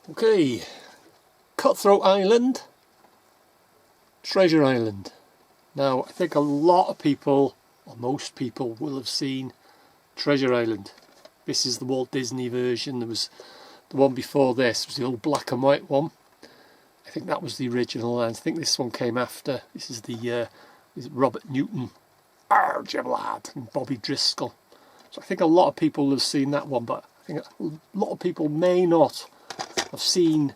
Okay, Cutthroat Island, Treasure Island. Now, I think a lot of people, or most people, will have seen Treasure Island. This is the Walt Disney version. There was the one before this, was the old black and white one. I think that was the original, and I think this one came after. This is the is Robert Newton, Argy lad, and Bobby Driscoll. So I think a lot of people have seen that one, but I think a lot of people may not have seen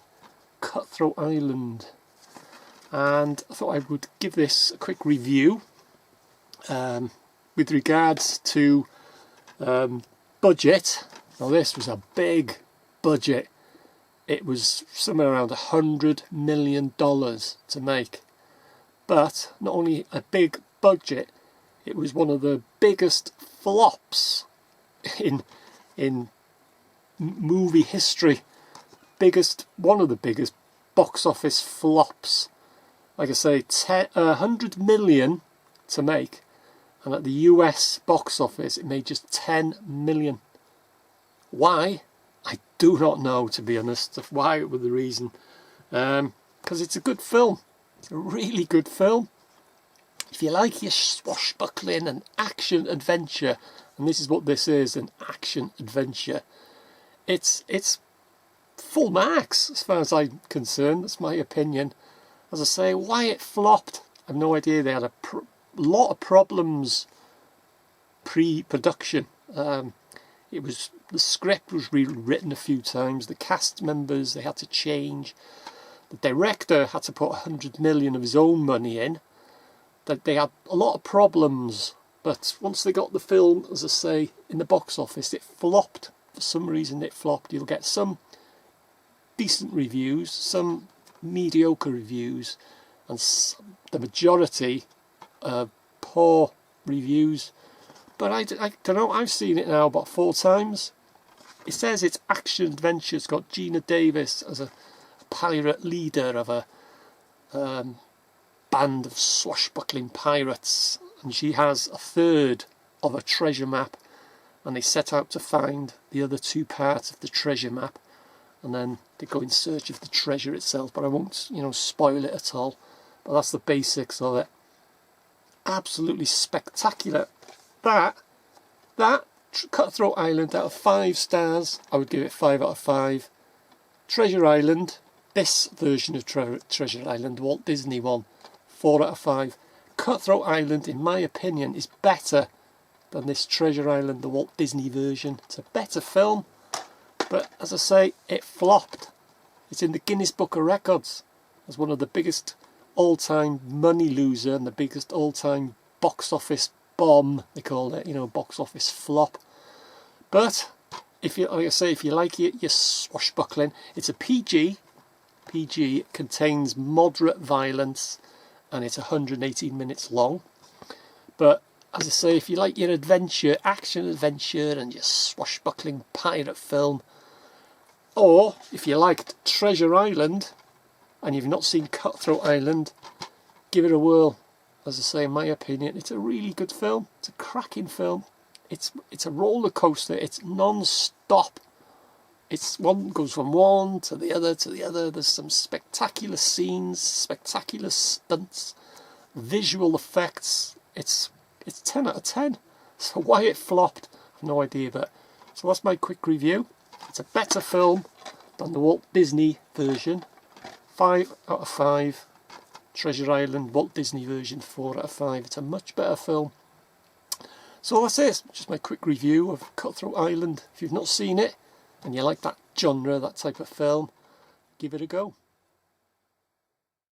Cutthroat Island. And I thought I would give this a quick review with regards to budget. Now this was a big budget. It was somewhere around $100 million to make. But not only a big budget, it was one of the biggest flops in movie history. One of the biggest box office flops. Like I say, 100 million to make, and at the US box office it made just 10 million. Why? I do not know, to be honest. Why was the reason? Because it's a good film. It's a really good film. If you like your swashbuckling and action adventure, and this is what this is, an action adventure, it's full marks as far as I'm concerned. That's my opinion. As I say, why it flopped, I have no idea. They had a lot of problems pre-production. The script was rewritten a few times. The cast members, they had to change. The director had to put 100 million of his own money in. That they had a lot of problems, but once they got the film, as I say, in the box office, it flopped. For some reason it flopped. You'll get some decent reviews, some mediocre reviews, and the majority poor reviews. But I don't know, I've seen it now about 4 times. It says it's action adventure. It's got Gina Davis as a pirate leader of a band of swashbuckling pirates, and she has a third of a treasure map, and they set out to find the other 2 parts of the treasure map, and then they go in search of the treasure itself. But I won't, spoil it at all. But that's the basics of it. Absolutely spectacular. That Cutthroat Island, out of 5 stars, I would give it 5 out of 5. Treasure Island, this version of Treasure Island, Walt Disney one, 4 out of 5. Cutthroat Island, in my opinion, is better than this Treasure Island, the Walt Disney version. It's a better film, but as I say, it flopped. It's in the Guinness Book of Records as one of the biggest all-time money loser and the biggest all-time box office bomb, they call it, box office flop. But if you, like I say, if you like your swashbuckling, it's a PG. It contains moderate violence, and it's 118 minutes long. But as I say, if you like your adventure, action adventure, and your swashbuckling pirate film, or if you liked Treasure Island and you've not seen Cutthroat Island, give it a whirl. As I say, in my opinion, it's a really good film. It's a cracking film. It's a roller coaster. It's non-stop. One goes from one to the other to the other. There's some spectacular scenes, spectacular stunts, visual effects. It's 10 out of 10. So why it flopped, I have no idea. But so that's my quick review. It's a better film than the Walt Disney version. 5 out of 5. Treasure Island, Walt Disney version, 4 out of 5. It's a much better film. So that's it. Just my quick review of Cutthroat Island. If you've not seen it and you like that genre, that type of film, give it a go.